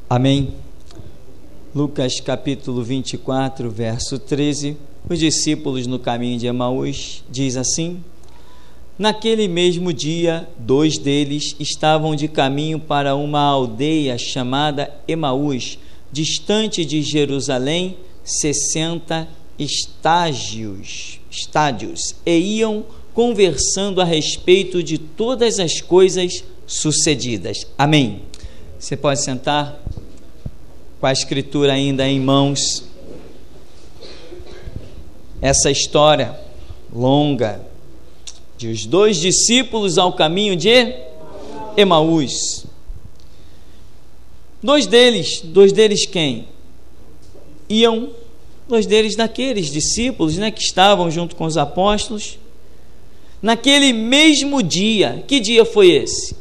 Amém. Lucas capítulo 24, verso 13. Os discípulos no caminho de Emaús, diz assim: naquele mesmo dia, 2 deles estavam de caminho para uma aldeia chamada Emaús, distante de Jerusalém, 60 estádios, e iam conversando a respeito de todas as coisas sucedidas. Amém. Você pode sentar, com a escritura ainda em mãos. Essa história longa de os 2 discípulos ao caminho de Emaús. 2 deles quem? 2 deles daqueles discípulos, que estavam junto com os apóstolos, naquele mesmo dia. Que dia foi esse?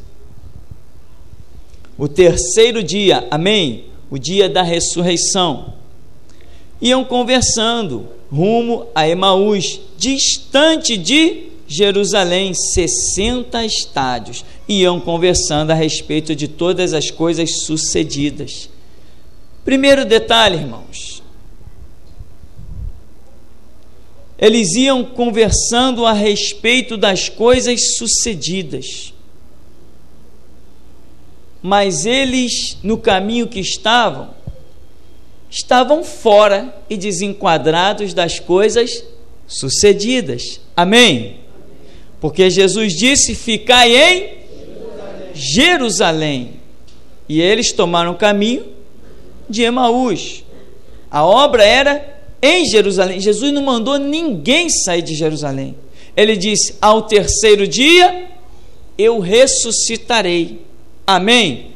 O 3º dia, amém? O dia da ressurreição. Iam conversando rumo a Emaús, distante de Jerusalém, 60 estádios. Iam conversando a respeito de todas as coisas sucedidas. Primeiro detalhe, irmãos, eles iam conversando a respeito das coisas sucedidas, mas eles, no caminho que estavam fora e desenquadrados das coisas sucedidas. Amém? Porque Jesus disse: ficai em Jerusalém. E eles tomaram o caminho de Emaús. A obra era em Jerusalém. Jesus não mandou ninguém sair de Jerusalém. Ele disse: ao 3º dia eu ressuscitarei. Amém?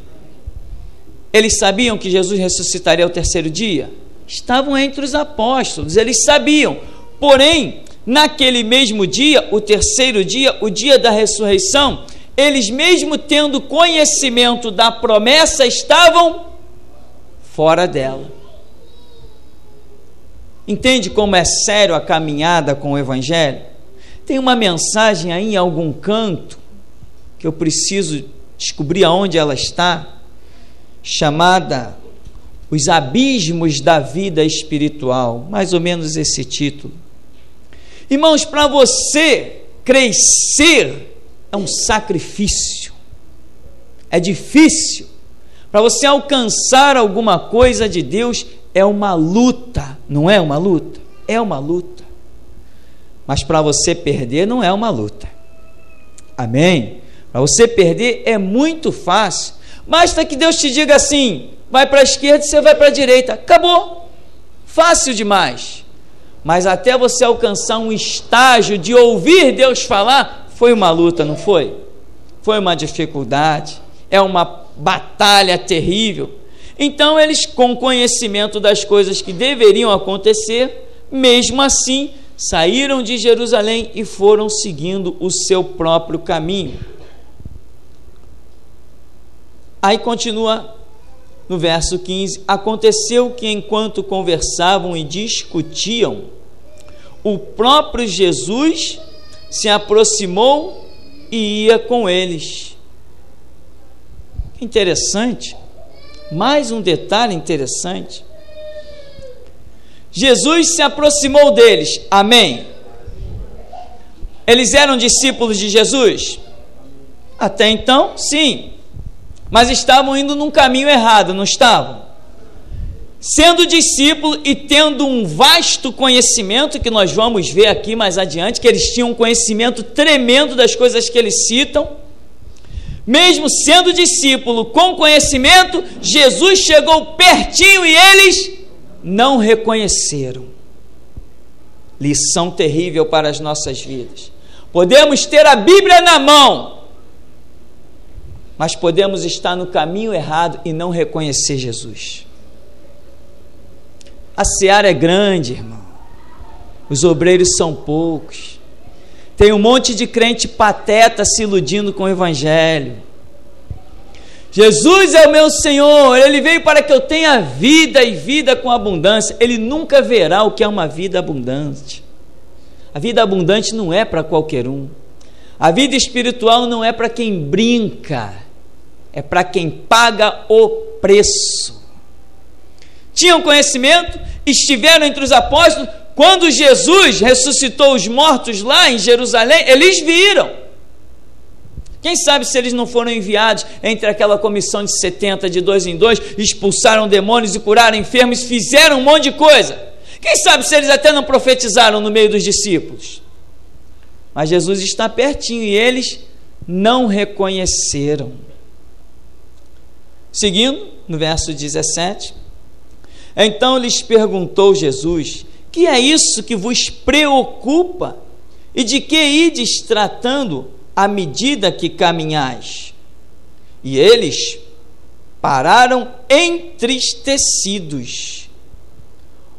Eles sabiam que Jesus ressuscitaria ao 3º dia? Estavam entre os apóstolos, eles sabiam. Porém, naquele mesmo dia, o 3º dia, o dia da ressurreição, eles, mesmo tendo conhecimento da promessa, estavam fora dela. Entende como é sério a caminhada com o Evangelho? Tem uma mensagem aí em algum canto que eu preciso descobrir aonde ela está, chamada Os Abismos da Vida Espiritual, mais ou menos esse título. Irmãos, para você crescer é um sacrifício, é difícil. Para você alcançar alguma coisa de Deus é uma luta, não é uma luta? É uma luta. Mas para você perder não é uma luta. Amém? Para você perder é muito fácil. Basta que Deus te diga assim: vai para a esquerda e você vai para a direita. Acabou. Fácil demais. Mas até você alcançar um estágio de ouvir Deus falar, foi uma luta, não foi? Foi uma dificuldade. É uma batalha terrível. Então eles, com conhecimento das coisas que deveriam acontecer, mesmo assim, saíram de Jerusalém e foram seguindo o seu próprio caminho. Aí continua no verso 15: aconteceu que enquanto conversavam e discutiam, o próprio Jesus se aproximou e ia com eles. Interessante, mais um detalhe interessante. Jesus se aproximou deles, amém? Eles eram discípulos de Jesus? Até então, sim. Mas estavam indo num caminho errado, não estavam? Sendo discípulo e tendo um vasto conhecimento, que nós vamos ver aqui mais adiante, que eles tinham um conhecimento tremendo das coisas que eles citam. Mesmo sendo discípulo com conhecimento, Jesus chegou pertinho e eles não reconheceram. Lição terrível para as nossas vidas. Podemos ter a Bíblia na mão, mas podemos estar no caminho errado e não reconhecer Jesus. A seara é grande, irmão. Os obreiros são poucos. Tem um monte de crente pateta se iludindo com o Evangelho. Jesus é o meu Senhor, Ele veio para que eu tenha vida e vida com abundância. Ele nunca verá o que é uma vida abundante. A vida abundante não é para qualquer um. A vida espiritual não é para quem brinca, é para quem paga o preço. tinham conhecimento, estiveram entre os apóstolos. Quando Jesus ressuscitou os mortos lá em Jerusalém, eles viram. Quem sabe se eles não foram enviados entre aquela comissão de 70, de 2 em 2, expulsaram demônios e curaram enfermos, fizeram um monte de coisa. Quem sabe se eles até não profetizaram no meio dos discípulos. Mas Jesus está pertinho e eles não reconheceram. Seguindo, no verso 17, então lhes perguntou Jesus: que é isso que vos preocupa? E de que ides tratando à medida que caminhais? E eles pararam entristecidos.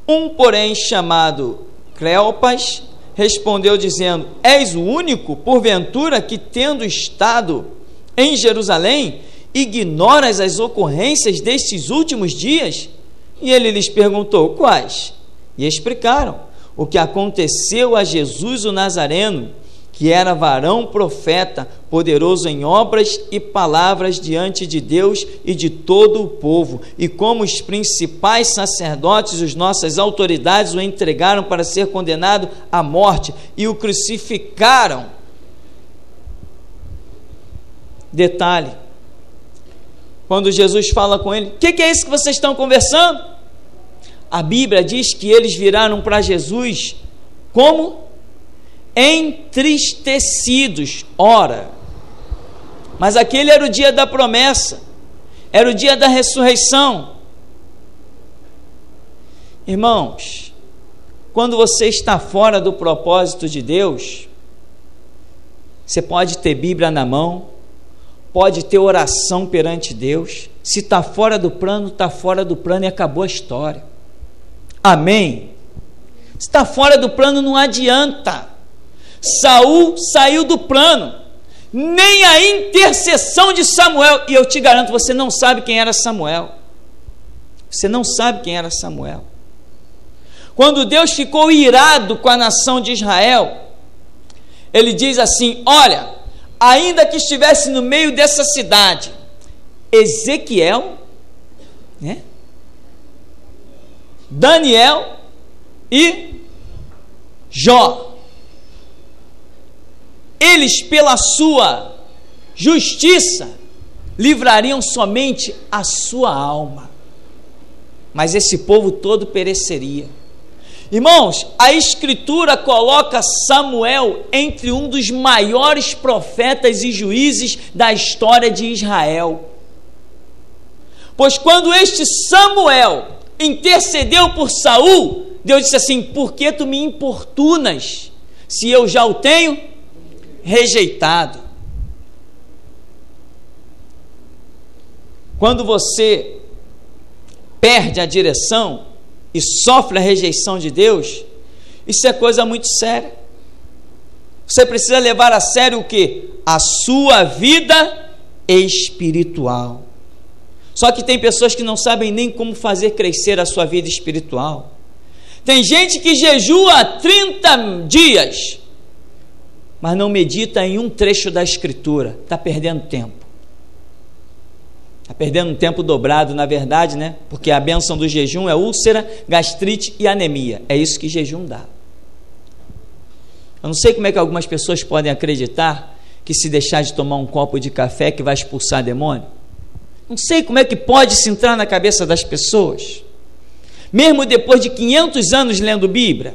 Um, porém, chamado Cleopas, respondeu dizendo: és o único, porventura, que tendo estado em Jerusalém, ignoras as ocorrências destes últimos dias? E ele lhes perguntou: quais? E explicaram o que aconteceu a Jesus o Nazareno, que era varão profeta, poderoso em obras e palavras diante de Deus e de todo o povo, e como os principais sacerdotes, as nossas autoridades, o entregaram para ser condenado à morte e o crucificaram. Detalhe: quando Jesus fala com ele, o que é isso que vocês estão conversando? A Bíblia diz que eles viraram para Jesus como entristecidos. Ora, mas aquele era o dia da promessa, era o dia da ressurreição. Irmãos, quando você está fora do propósito de Deus, você pode ter Bíblia na mão, pode ter oração perante Deus. Se está fora do plano, está fora do plano e acabou a história. Amém? Se está fora do plano, não adianta. Saul saiu do plano, nem a intercessão de Samuel, e eu te garanto, você não sabe quem era Samuel. Você não sabe quem era Samuel. Quando Deus ficou irado com a nação de Israel, ele diz assim: olha, ainda que estivesse no meio dessa cidade Ezequiel, né, Daniel e Jó, eles pela sua justiça livrariam somente a sua alma, mas esse povo todo pereceria. Irmãos, a Escritura coloca Samuel entre um dos maiores profetas e juízes da história de Israel, pois quando este Samuel intercedeu por Saul, Deus disse assim: por que tu me importunas, se eu já o tenho rejeitado? Quando você perde a direção e sofre a rejeição de Deus, isso é coisa muito séria. Você precisa levar a sério o quê? A sua vida espiritual. Só que tem pessoas que não sabem nem como fazer crescer a sua vida espiritual. Tem gente que jejua 30 dias, mas não medita em um trecho da Escritura. Está perdendo tempo. Está perdendo um tempo dobrado, na verdade, né? Porque a bênção do jejum é úlcera, gastrite e anemia. É isso que jejum dá. Eu não sei como é que algumas pessoas podem acreditar que se deixar de tomar um copo de café que vai expulsar demônio. Não sei como é que pode se entrar na cabeça das pessoas, mesmo depois de 500 anos lendo Bíblia.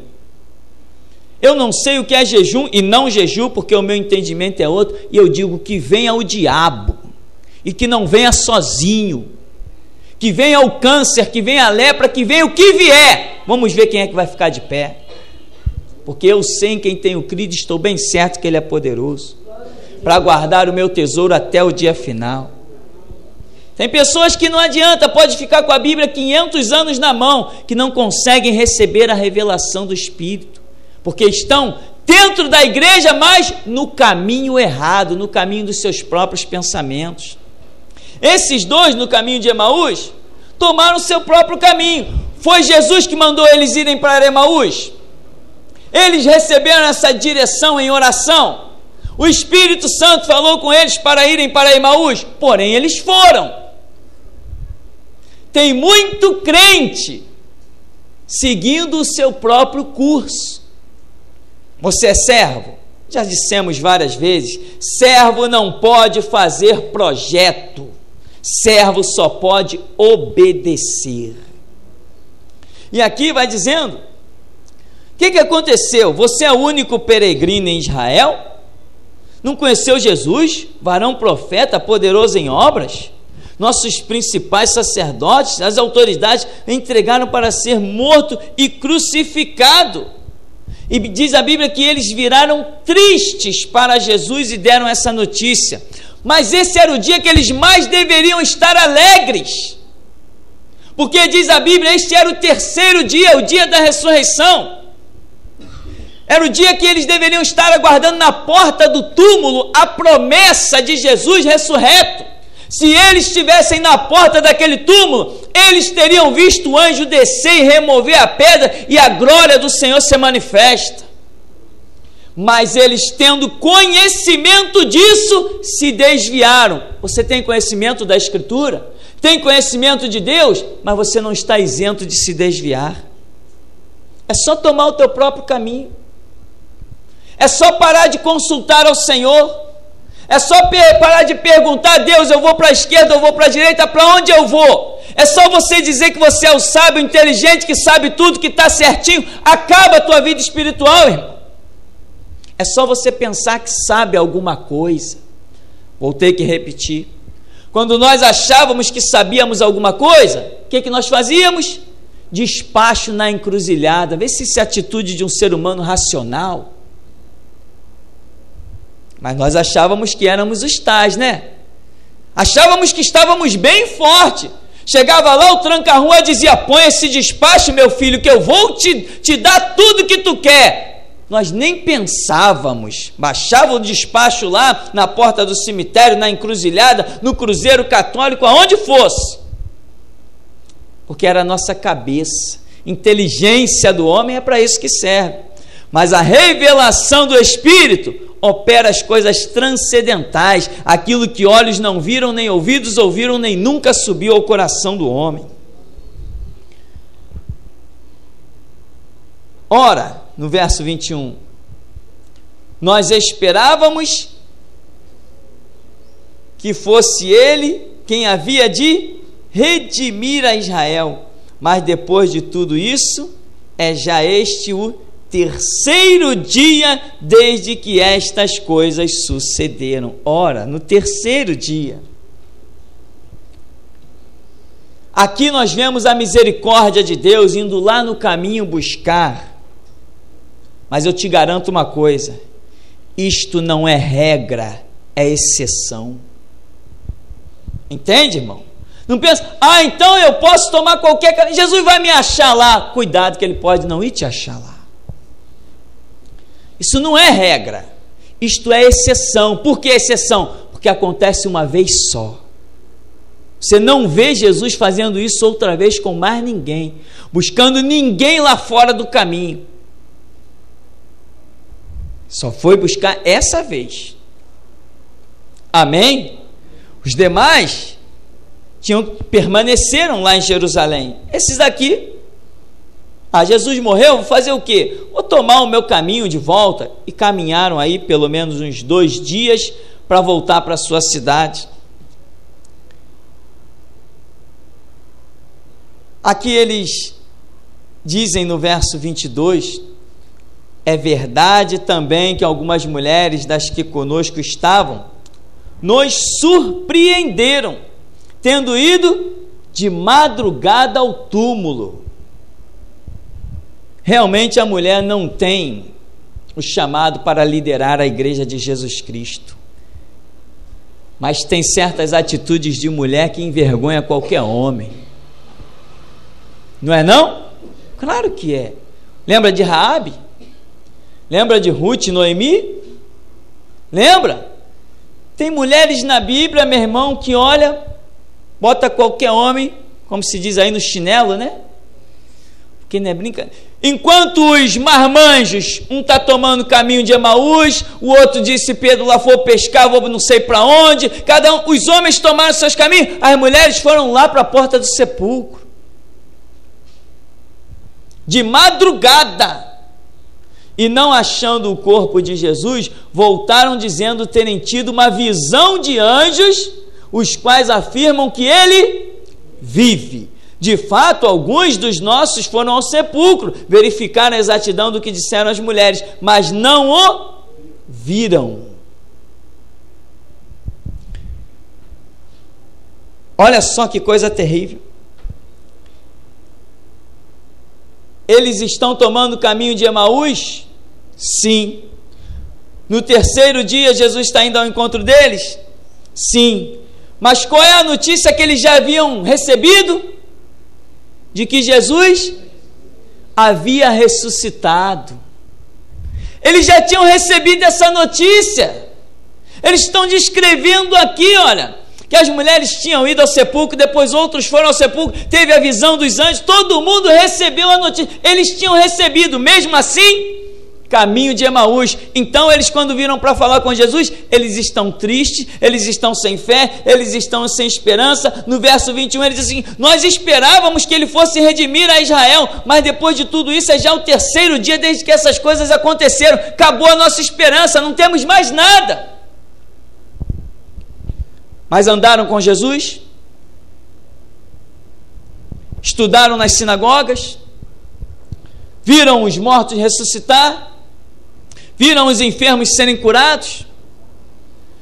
Eu não sei o que é jejum e não jejum, porque o meu entendimento é outro, e eu digo que venha o diabo, e que não venha sozinho, que venha o câncer, que venha a lepra, que venha o que vier. Vamos ver quem é que vai ficar de pé, porque eu sei em quem tenho crido, estou bem certo que Ele é poderoso para guardar o meu tesouro até o dia final. Tem pessoas que não adianta, pode ficar com a Bíblia 500 anos na mão, que não conseguem receber a revelação do Espírito, porque estão dentro da igreja, mas no caminho errado, no caminho dos seus próprios pensamentos. Esses dois no caminho de Emaús tomaram o seu próprio caminho. Foi Jesus que mandou eles irem para Emaús. Eles receberam essa direção em oração. O Espírito Santo falou com eles para irem para Emaús, porém eles foram. tem muito crente seguindo o seu próprio curso. Você é servo? Já dissemos várias vezes, servo não pode fazer projeto, servo só pode obedecer. E aqui vai dizendo, o que aconteceu? Você é o único peregrino em Israel? Não conheceu Jesus, varão profeta, poderoso em obras? Nossos principais sacerdotes, as autoridades, entregaram para ser morto e crucificado. E diz a Bíblia que eles viraram tristes para Jesus e deram essa notícia. Mas esse era o dia que eles mais deveriam estar alegres. Porque diz a Bíblia, este era o terceiro dia, o dia da ressurreição. Era o dia que eles deveriam estar aguardando na porta do túmulo a promessa de Jesus ressurreto. Se eles estivessem na porta daquele túmulo, eles teriam visto o anjo descer e remover a pedra e a glória do Senhor se manifesta. Mas eles, tendo conhecimento disso, se desviaram. Você tem conhecimento da Escritura? Tem conhecimento de Deus? Mas você não está isento de se desviar. É só tomar o teu próprio caminho. É só parar de consultar ao Senhor. É só parar de perguntar, Deus, eu vou para a esquerda, eu vou para a direita, para onde eu vou? É só você dizer que você é o sábio, inteligente, que sabe tudo, que está certinho. Acaba a tua vida espiritual, irmão. É só você pensar que sabe alguma coisa. Vou ter que repetir. Quando nós achávamos que sabíamos alguma coisa, o que nós fazíamos? Despacho na encruzilhada. Vê se isso é atitude de um ser humano racional. Mas nós achávamos que éramos os tais, né? Achávamos que estávamos bem forte. Chegava lá, o tranca-rua dizia, põe esse despacho, meu filho, que eu vou te dar tudo que tu quer. Nós nem pensávamos. Baixava o despacho lá na porta do cemitério, na encruzilhada, no cruzeiro católico, aonde fosse. Porque era a nossa cabeça. Inteligência do homem é para isso que serve. Mas a revelação do Espírito opera as coisas transcendentais, aquilo que olhos não viram, nem ouvidos ouviram, nem nunca subiu ao coração do homem. Ora, no verso 21, nós esperávamos que fosse ele quem havia de redimir a Israel, mas depois de tudo isso, é já este o terceiro dia desde que estas coisas sucederam. Ora, no terceiro dia. Aqui nós vemos a misericórdia de Deus indo lá no caminho buscar. Mas eu te garanto uma coisa, isto não é regra, é exceção. Entende, irmão? Não pensa, então eu posso tomar qualquer caminho, Jesus vai me achar lá. Cuidado que ele pode não ir te achar lá. Isso não é regra, isto é exceção. Por que exceção? Porque acontece uma vez só. Você não vê Jesus fazendo isso outra vez com mais ninguém, buscando ninguém lá fora do caminho. Só foi buscar essa vez. Amém? Os demais permaneceram lá em Jerusalém. Esses daqui, Jesus morreu, vou fazer o quê? Vou tomar o meu caminho de volta. E caminharam aí pelo menos uns 2 dias para voltar para a sua cidade. Aqui eles dizem no verso 22, é verdade também que algumas mulheres das que conosco estavam, nos surpreenderam, tendo ido de madrugada ao túmulo. Realmente a mulher não tem o chamado para liderar a igreja de Jesus Cristo, mas tem certas atitudes de mulher que envergonha qualquer homem. Não é não? Claro que é. Lembra de Raabe? Lembra de Ruth e Noemi? Lembra? Tem mulheres na Bíblia, meu irmão, que olha, bota qualquer homem, como se diz aí, no chinelo, né? Porque não é brincadeira. Enquanto os marmanjos, um está tomando o caminho de Emaús, o outro disse, Pedro, lá vou pescar, vou não sei para onde, os homens tomaram seus caminhos, as mulheres foram lá para a porta do sepulcro, de madrugada, e não achando o corpo de Jesus, voltaram dizendo terem tido uma visão de anjos, os quais afirmam que ele vive. De fato, alguns dos nossos foram ao sepulcro, verificaram a exatidão do que disseram as mulheres, mas não o viram. Olha só que coisa terrível. Eles estão tomando o caminho de Emaús? Sim. No terceiro dia, Jesus está indo ao encontro deles? Sim. Mas qual é a notícia que eles já haviam recebido? De que Jesus havia ressuscitado. Eles já tinham recebido essa notícia. Eles estão descrevendo aqui, olha, que as mulheres tinham ido ao sepulcro, depois outros foram ao sepulcro, teve a visão dos anjos, todo mundo recebeu a notícia. Eles tinham recebido, mesmo assim, caminho de Emaús. Então eles, quando viram para falar com Jesus, eles estão tristes, eles estão sem fé, eles estão sem esperança. No verso 21 ele diz assim, nós esperávamos que ele fosse redimir a Israel, mas depois de tudo isso é já o terceiro dia desde que essas coisas aconteceram, acabou a nossa esperança, não temos mais nada. Mas andaram com Jesus, estudaram nas sinagogas, viram os mortos ressuscitar, viram os enfermos serem curados,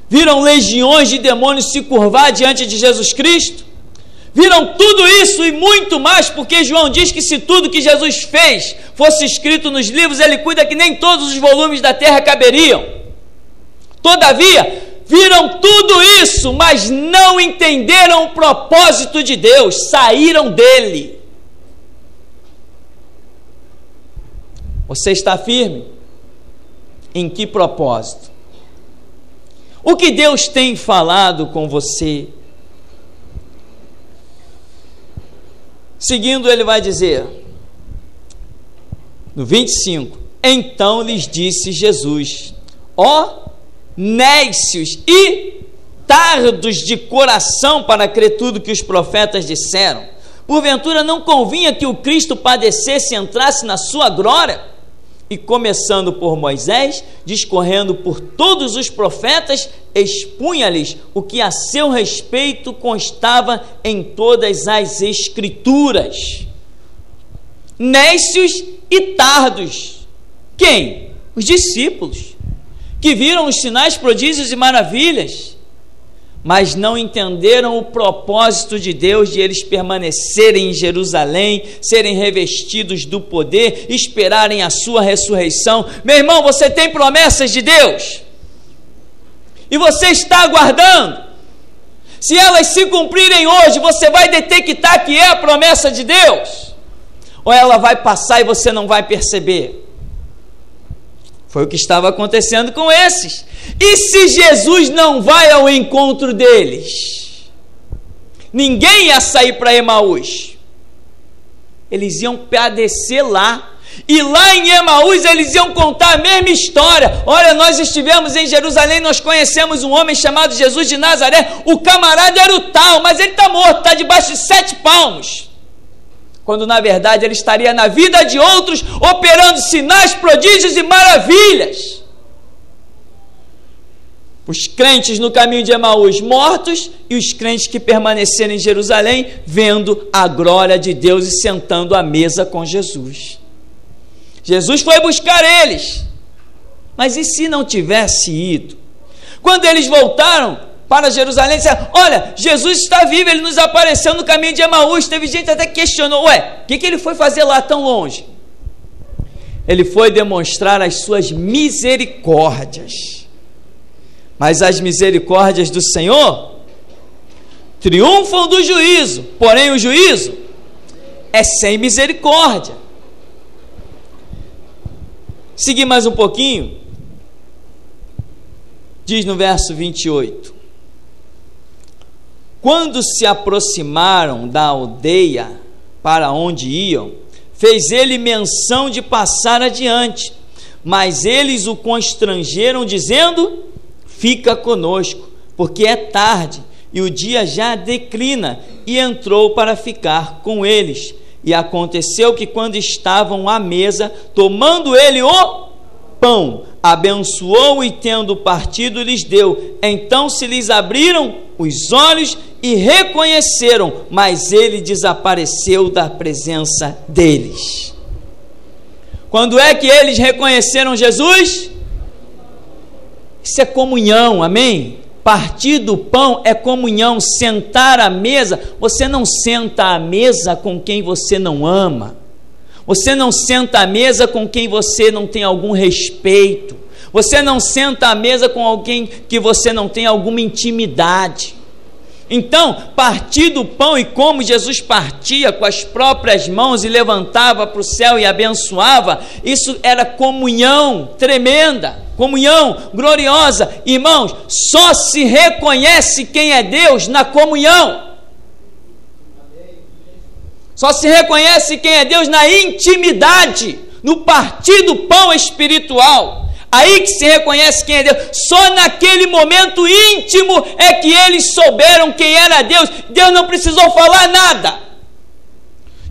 viram legiões de demônios se curvar diante de Jesus Cristo, viram tudo isso e muito mais, porque João diz que se tudo que Jesus fez fosse escrito nos livros, ele cuida que nem todos os volumes da terra caberiam. Todavia, viram tudo isso, mas não entenderam o propósito de Deus, saíram dele. Você está firme? Em que propósito? O que Deus tem falado com você? Seguindo, ele vai dizer, no 25, então lhes disse Jesus, ó nécios e tardos de coração para crer tudo que os profetas disseram, porventura não convinha que o Cristo padecesse e entrasse na sua glória? E começando por Moisés, discorrendo por todos os profetas, expunha-lhes o que a seu respeito constava em todas as Escrituras. Nécios e tardos. Quem? Os discípulos, que viram os sinais, prodígios e maravilhas, mas não entenderam o propósito de Deus de eles permanecerem em Jerusalém, serem revestidos do poder, esperarem a sua ressurreição. Meu irmão, você tem promessas de Deus e você está aguardando. Se elas se cumprirem hoje, você vai detectar que é a promessa de Deus, ou ela vai passar e você não vai perceber? Foi o que estava acontecendo com esses. E se Jesus não vai ao encontro deles? Ninguém ia sair para Emaús. Eles iam padecer lá. E lá em Emaús eles iam contar a mesma história. Olha, nós estivemos em Jerusalém, nós conhecemos um homem chamado Jesus de Nazaré. O camarada era o tal, mas ele está morto, está debaixo de 7 palmos. Quando na verdade ele estaria na vida de outros, operando sinais, prodígios e maravilhas. Os crentes no caminho de Emaús mortos, e os crentes que permaneceram em Jerusalém, vendo a glória de Deus e sentando à mesa com Jesus. Jesus foi buscar eles, mas e se não tivesse ido? Quando eles voltaram para Jerusalém, disseram, olha, Jesus está vivo, ele nos apareceu no caminho de Emaús. Teve gente até que questionou, o que ele foi fazer lá tão longe? Ele foi demonstrar as suas misericórdias. Mas as misericórdias do Senhor triunfam do juízo, porém o juízo é sem misericórdia. Seguir mais um pouquinho, diz no verso 28, quando se aproximaram da aldeia para onde iam, fez ele menção de passar adiante, mas eles o constrangeram, dizendo: fica conosco, porque é tarde e o dia já declina. E entrou para ficar com eles. E aconteceu que, quando estavam à mesa, tomando ele o pão, abençoou e, tendo partido, lhes deu. Então se lhes abriram os olhos e reconheceram, mas ele desapareceu da presença deles. Quando é que eles reconheceram Jesus? Isso é comunhão, amém? Partir do pão é comunhão. Sentar à mesa, você não senta à mesa com quem você não ama. Você não senta à mesa com quem você não tem algum respeito. Você não senta à mesa com alguém que você não tem alguma intimidade. Então, partir do pão, e como Jesus partia com as próprias mãos e levantava para o céu e abençoava, isso era comunhão tremenda, comunhão gloriosa. Irmãos, só se reconhece quem é Deus na comunhão. Só se reconhece quem é Deus na intimidade, no partir do pão espiritual. Aí que se reconhece quem é Deus. Só naquele momento íntimo é que eles souberam quem era Deus. Deus não precisou falar nada.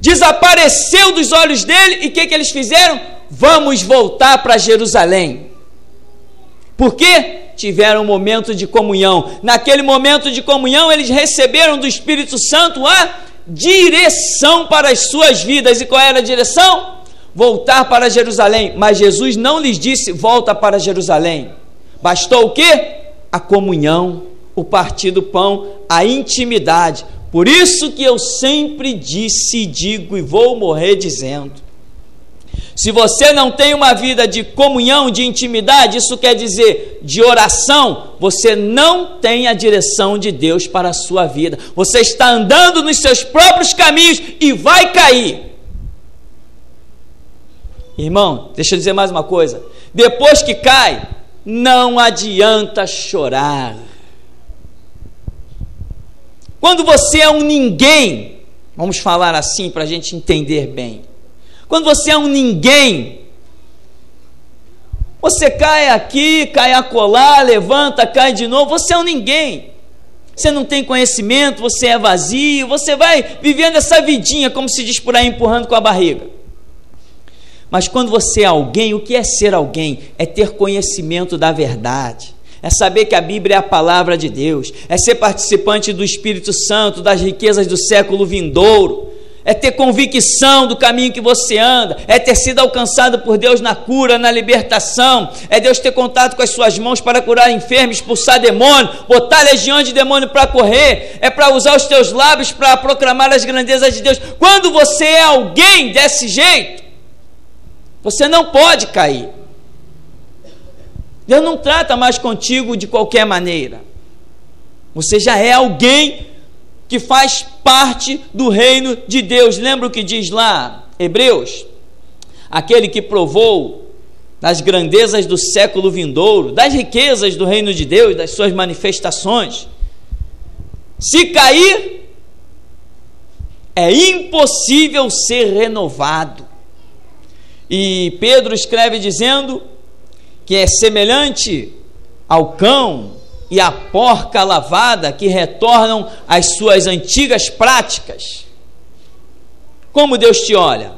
Desapareceu dos olhos dele. E o que eles fizeram? Vamos voltar para Jerusalém. Por quê? Tiveram um momento de comunhão. Naquele momento de comunhão, eles receberam do Espírito Santo a direção para as suas vidas. E qual era a direção? Voltar para Jerusalém. Mas Jesus não lhes disse: volta para Jerusalém. Bastou o quê? A comunhão, o partir do pão, a intimidade. Por isso que eu sempre disse e digo, e vou morrer dizendo: se você não tem uma vida de comunhão, de intimidade, isso quer dizer de oração, você não tem a direção de Deus para a sua vida. Você está andando nos seus próprios caminhos e vai cair. Irmão, deixa eu dizer mais uma coisa. Depois que cai, não adianta chorar. Quando você é um ninguém, vamos falar assim para a gente entender bem. Quando você é um ninguém, você cai aqui, cai acolá, levanta, cai de novo, você é um ninguém. Você não tem conhecimento, você é vazio, você vai vivendo essa vidinha, como se diz por aí, empurrando com a barriga. Mas quando você é alguém, o que é ser alguém? É ter conhecimento da verdade, é saber que a Bíblia é a palavra de Deus, é ser participante do Espírito Santo, das riquezas do século vindouro, é ter convicção do caminho que você anda, é ter sido alcançado por Deus na cura, na libertação, é Deus ter contato com as suas mãos para curar enfermos, expulsar demônio, botar legião de demônio para correr, é para usar os teus lábios para proclamar as grandezas de Deus. Quando você é alguém desse jeito, você não pode cair. Deus não trata mais contigo de qualquer maneira. Você já é alguém que faz parte do reino de Deus. Lembra o que diz lá, Hebreus? Aquele que provou das grandezas do século vindouro, das riquezas do reino de Deus, das suas manifestações. Se cair, é impossível ser renovado. E Pedro escreve dizendo que é semelhante ao cão e à porca lavada que retornam às suas antigas práticas. Como Deus te olha?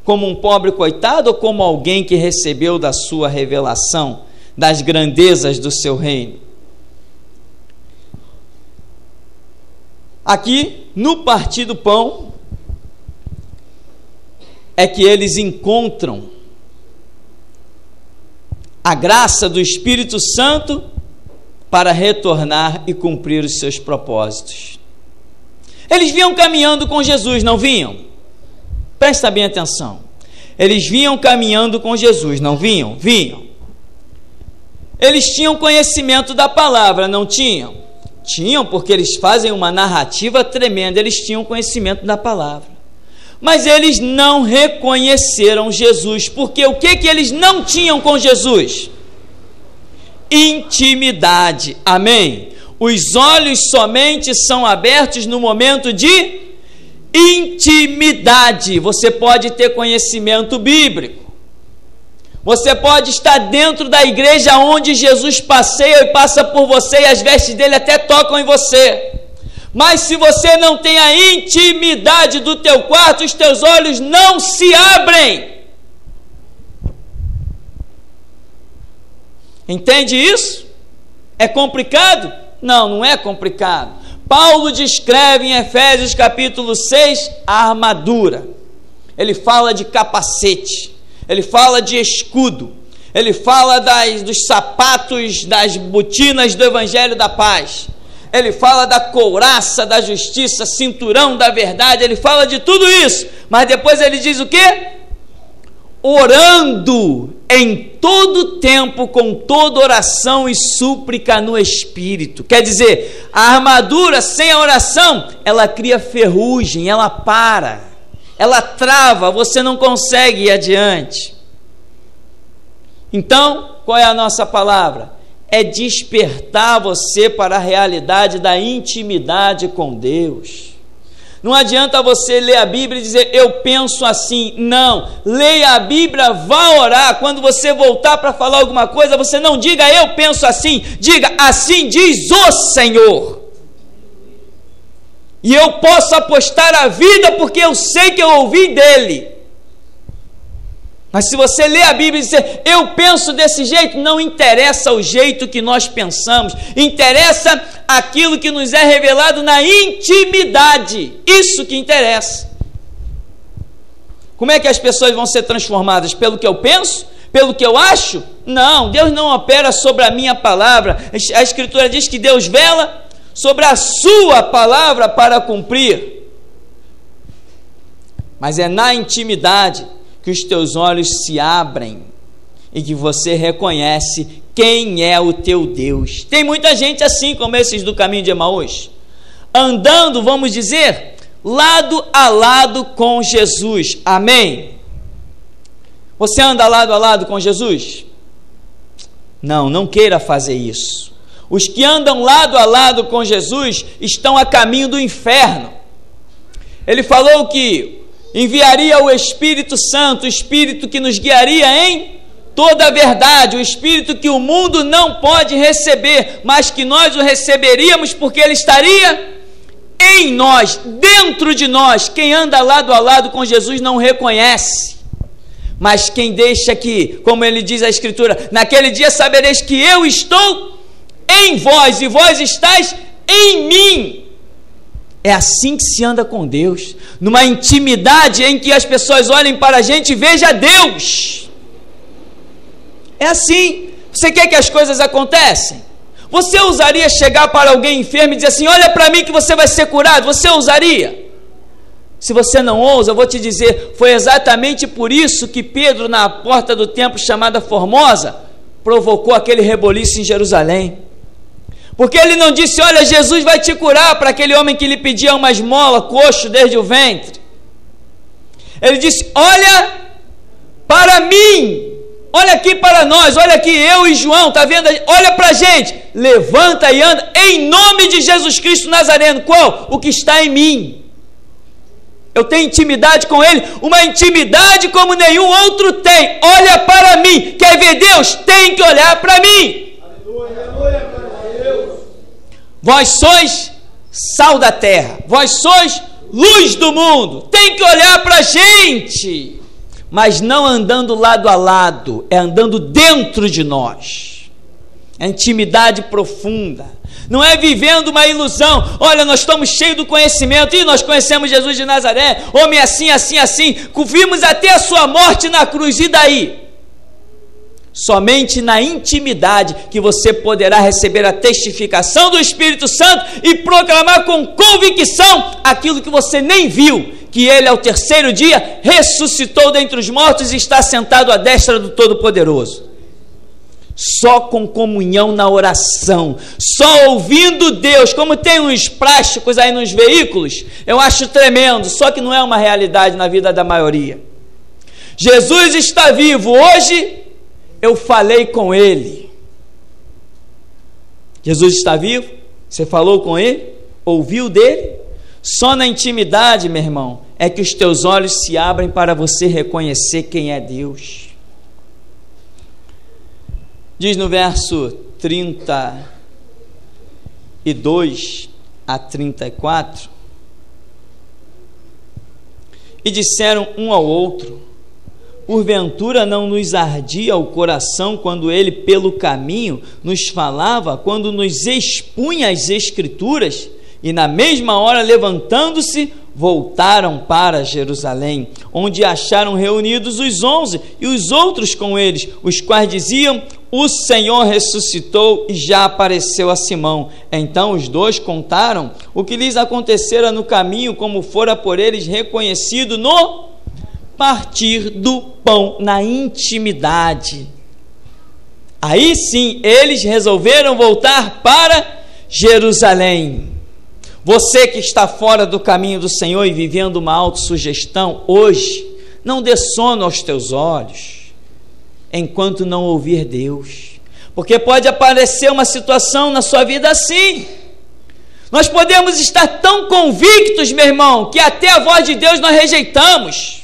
Como um pobre coitado ou como alguém que recebeu da sua revelação, das grandezas do seu reino? Aqui, no partir do pão, é que eles encontram a graça do Espírito Santo para retornar e cumprir os seus propósitos. Eles vinham caminhando com Jesus, não vinham? Presta bem atenção. Eles vinham caminhando com Jesus, não vinham? Vinham. Eles tinham conhecimento da palavra, não tinham? Tinham, porque eles fazem uma narrativa tremenda. Eles tinham conhecimento da palavra. Mas eles não reconheceram Jesus, porque o que eles não tinham com Jesus? Intimidade, amém? Os olhos somente são abertos no momento de intimidade. Você pode ter conhecimento bíblico, você pode estar dentro da igreja onde Jesus passeia e passa por você e as vestes dele até tocam em você, mas se você não tem a intimidade do teu quarto, os teus olhos não se abrem. Entende isso? É complicado? Não, não é complicado. Paulo descreve em Efésios capítulo 6 a armadura. Ele fala de capacete, ele fala de escudo, ele fala dos sapatos, das botinas do evangelho da paz, ele fala da couraça da justiça, cinturão da verdade, ele fala de tudo isso, mas depois ele diz o quê? Orando em todo tempo, com toda oração e súplica no Espírito. Quer dizer, a armadura sem a oração, ela cria ferrugem, ela para, ela trava, você não consegue ir adiante. Então, qual é a nossa palavra? É despertar você para a realidade da intimidade com Deus. Não adianta você ler a Bíblia e dizer, eu penso assim. Não, leia a Bíblia, vá orar. Quando você voltar para falar alguma coisa, você não diga, eu penso assim. Diga, assim diz o Senhor. E eu posso apostar a vida porque eu sei que eu ouvi dele. Mas se você lê a Bíblia e dizer, eu penso desse jeito, não interessa o jeito que nós pensamos, interessa aquilo que nos é revelado na intimidade, isso que interessa. Como é que as pessoas vão ser transformadas? Pelo que eu penso? Pelo que eu acho? Não, Deus não opera sobre a minha palavra. A Escritura diz que Deus vela sobre a sua palavra para cumprir. Mas é na intimidade que os teus olhos se abrem e que você reconhece quem é o teu Deus. Tem muita gente assim, como esses do caminho de Emaús, andando, vamos dizer, lado a lado com Jesus. Amém? Você anda lado a lado com Jesus? Não, não queira fazer isso. Os que andam lado a lado com Jesus estão a caminho do inferno. Ele falou que enviaria o Espírito Santo, o Espírito que nos guiaria em toda a verdade, o Espírito que o mundo não pode receber, mas que nós o receberíamos porque ele estaria em nós, dentro de nós. Quem anda lado a lado com Jesus não reconhece, mas quem deixa que, como ele diz a Escritura, naquele dia sabereis que eu estou em vós e vós estáis em mim. É assim que se anda com Deus, numa intimidade em que as pessoas olhem para a gente e vejam Deus. É assim. Você quer que as coisas aconteçam? Você ousaria chegar para alguém enfermo e dizer assim, olha para mim que você vai ser curado? Você ousaria? Se você não ousa, eu vou te dizer, foi exatamente por isso que Pedro, na porta do templo chamada Formosa, provocou aquele reboliço em Jerusalém. Porque ele não disse, olha, Jesus vai te curar, para aquele homem que lhe pedia uma esmola, coxo desde o ventre. Ele disse, olha para mim, olha aqui para nós, olha aqui eu e João, está vendo? Olha para a gente, levanta e anda, em nome de Jesus Cristo Nazareno. Qual? O que está em mim. Eu tenho intimidade com ele, uma intimidade como nenhum outro tem. Olha para mim, quer ver Deus? Tem que olhar para mim. Aleluia, aleluia. Vós sois sal da terra, vós sois luz do mundo. Tem que olhar para a gente, mas não andando lado a lado, é andando dentro de nós. É intimidade profunda, não é vivendo uma ilusão. Olha, nós estamos cheios do conhecimento, e nós conhecemos Jesus de Nazaré, homem assim, assim, assim, vimos até a sua morte na cruz, e daí? Somente na intimidade que você poderá receber a testificação do Espírito Santo e proclamar com convicção aquilo que você nem viu, que ele ao terceiro dia ressuscitou dentre os mortos e está sentado à destra do Todo-Poderoso. Só com comunhão na oração, só ouvindo Deus, como tem uns plásticos aí nos veículos, eu acho tremendo, só que não é uma realidade na vida da maioria. Jesus está vivo hoje. Eu falei com ele. Jesus está vivo? Você falou com ele? Ouviu dele? Só na intimidade, meu irmão, é que os teus olhos se abrem para você reconhecer quem é Deus. Diz no verso 32 a 34: e disseram um ao outro: porventura não nos ardia o coração quando ele pelo caminho nos falava, quando nos expunha as Escrituras? E na mesma hora, levantando-se, voltaram para Jerusalém, onde acharam reunidos os 11 e os outros com eles, os quais diziam: o Senhor ressuscitou e já apareceu a Simão. Então os dois contaram o que lhes acontecera no caminho, como fora por eles reconhecido no partir do pão, na intimidade. Aí sim, eles resolveram voltar para Jerusalém. Você que está fora do caminho do Senhor e vivendo uma autossugestão, hoje, não dê sono aos teus olhos, enquanto não ouvir Deus, porque pode aparecer uma situação na sua vida assim. Nós podemos estar tão convictos, meu irmão, que até a voz de Deus nós rejeitamos.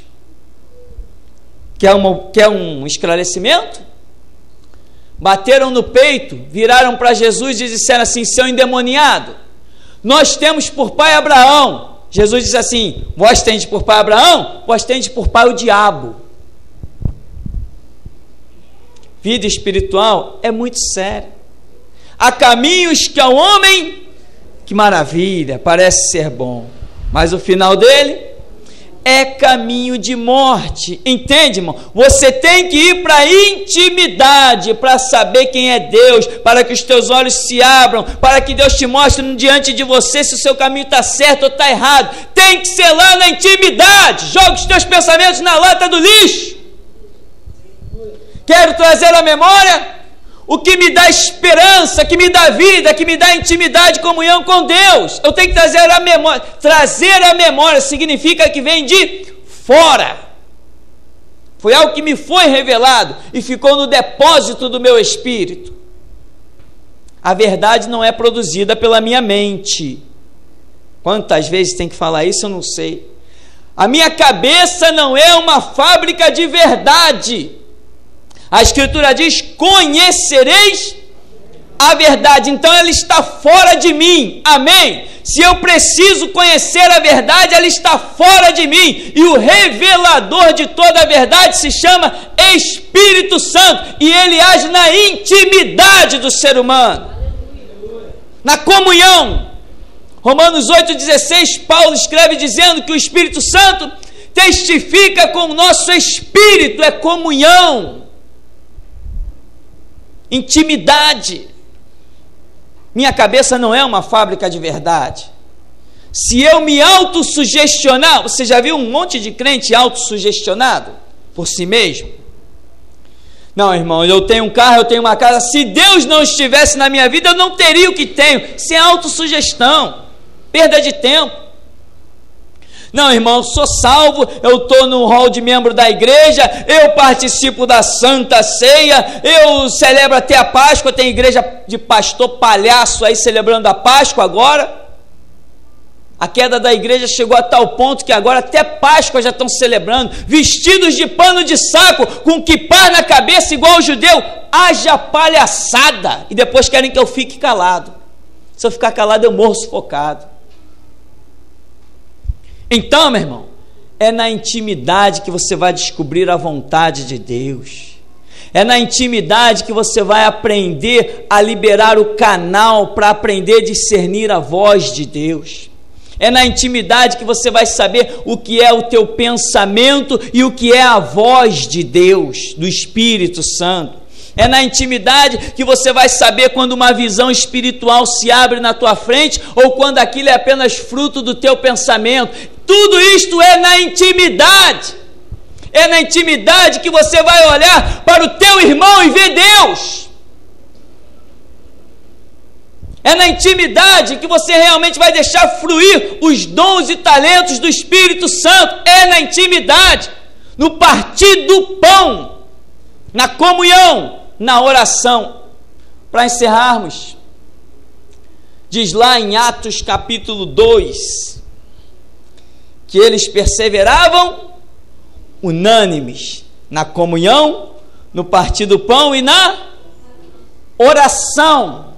Quer um esclarecimento? Bateram no peito, viraram para Jesus e disseram assim: seu endemoniado, nós temos por pai Abraão. Jesus disse assim: vós tendes por pai Abraão, vós tendes por pai o diabo. Vida espiritual é muito séria. Há caminhos que ao homem, que maravilha, parece ser bom, mas o final dele é caminho de morte. Entende, irmão? Você tem que ir para a intimidade para saber quem é Deus, para que os teus olhos se abram, para que Deus te mostre diante de você se o seu caminho está certo ou está errado. Tem que ser lá na intimidade. Joga os teus pensamentos na lata do lixo. Quero trazer à memória o que me dá esperança, que me dá vida, que me dá intimidade, comunhão com Deus. Eu tenho que trazer à memória. Trazer à memória significa que vem de fora. Foi algo que me foi revelado e ficou no depósito do meu espírito. A verdade não é produzida pela minha mente. Quantas vezes tem que falar isso, eu não sei. A minha cabeça não é uma fábrica de verdade. A Escritura diz: conhecereis a verdade. Então ela está fora de mim. Amém? Se eu preciso conhecer a verdade, ela está fora de mim. E o revelador de toda a verdade se chama Espírito Santo. E ele age na intimidade do ser humano, na comunhão. Romanos 8,16, Paulo escreve dizendo que o Espírito Santo testifica com o nosso espírito. É comunhão, intimidade. Minha cabeça não é uma fábrica de verdade. Se eu me autossugestionar, você já viu um monte de crente autossugestionado por si mesmo? Não, irmão, eu tenho um carro, eu tenho uma casa. Se Deus não estivesse na minha vida, eu não teria o que tenho. Isso é autossugestão, perda de tempo. Não, irmão, eu sou salvo, eu estou no hall de membro da igreja, eu participo da Santa Ceia, eu celebro até a Páscoa. Tem igreja de pastor palhaço aí celebrando a Páscoa agora. A queda da igreja chegou a tal ponto que agora até Páscoa já estão celebrando, vestidos de pano de saco, com quipá na cabeça igual o judeu. Haja palhaçada! E depois querem que eu fique calado. Se eu ficar calado, eu morro sufocado. Então, meu irmão, é na intimidade que você vai descobrir a vontade de Deus. É na intimidade que você vai aprender a liberar o canal para aprender a discernir a voz de Deus. É na intimidade que você vai saber o que é o teu pensamento e o que é a voz de Deus, do Espírito Santo. É na intimidade que você vai saber quando uma visão espiritual se abre na tua frente ou quando aquilo é apenas fruto do teu pensamento. Tudo isto é na intimidade. É na intimidade que você vai olhar para o teu irmão e ver Deus. É na intimidade que você realmente vai deixar fluir os dons e talentos do Espírito Santo. É na intimidade, no partir do pão, na comunhão, na oração. Para encerrarmos, diz lá em Atos capítulo 2, que eles perseveravam unânimes na comunhão, no partir do pão e na oração.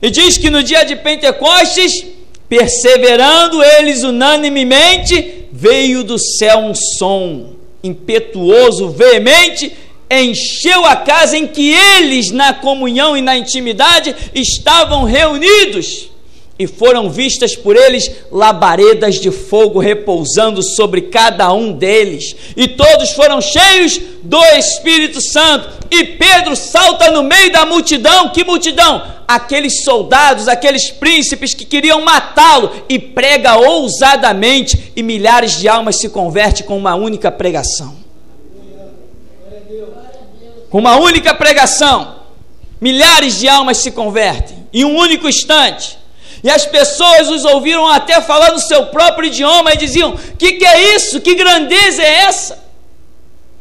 E diz que no dia de Pentecostes, perseverando eles unanimemente, veio do céu um som impetuoso, veemente, encheu a casa em que eles, na comunhão e na intimidade, estavam reunidos, e foram vistas por eles labaredas de fogo repousando sobre cada um deles, e todos foram cheios do Espírito Santo. E Pedro salta no meio da multidão. Que multidão? Aqueles soldados, aqueles príncipes que queriam matá-lo, e prega ousadamente, e milhares de almas se convertem com uma única pregação. Com uma única pregação, milhares de almas se convertem em um único instante. E as pessoas os ouviram até falar no seu próprio idioma e diziam: que é isso? Que grandeza é essa?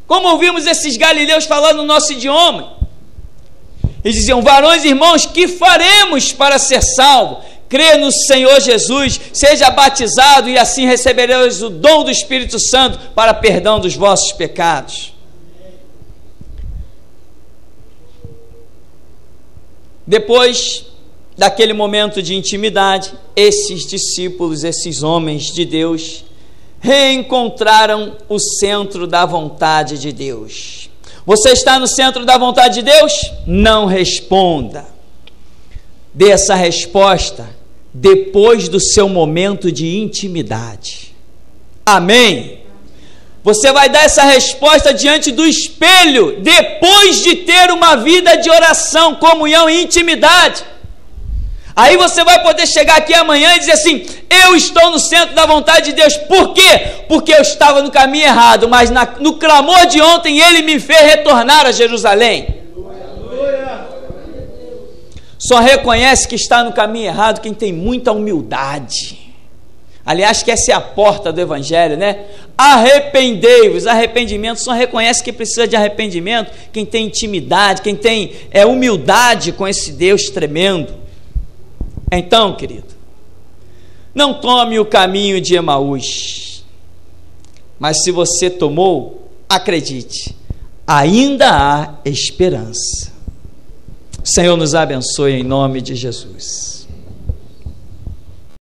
Como ouvimos esses galileus falando no nosso idioma? E diziam: varões e irmãos, que faremos para ser salvo? Crê no Senhor Jesus, seja batizado e assim recebereis o dom do Espírito Santo para perdão dos vossos pecados. Depois daquele momento de intimidade, esses discípulos, esses homens de Deus, reencontraram o centro da vontade de Deus. Você está no centro da vontade de Deus? Não responda. Dê essa resposta depois do seu momento de intimidade. Amém? Você vai dar essa resposta diante do espelho, depois de ter uma vida de oração, comunhão e intimidade. Aí você vai poder chegar aqui amanhã e dizer assim: eu estou no centro da vontade de Deus. Por quê? Porque eu estava no caminho errado, mas no clamor de ontem Ele me fez retornar a Jerusalém. Só reconhece que está no caminho errado quem tem muita humildade. Aliás, que essa é a porta do Evangelho, né? Arrependei-vos. Arrependimento, só reconhece que precisa de arrependimento quem tem intimidade, quem tem humildade com esse Deus tremendo. Então, querido, não tome o caminho de Emaús, mas se você tomou, acredite, ainda há esperança. O Senhor nos abençoe em nome de Jesus.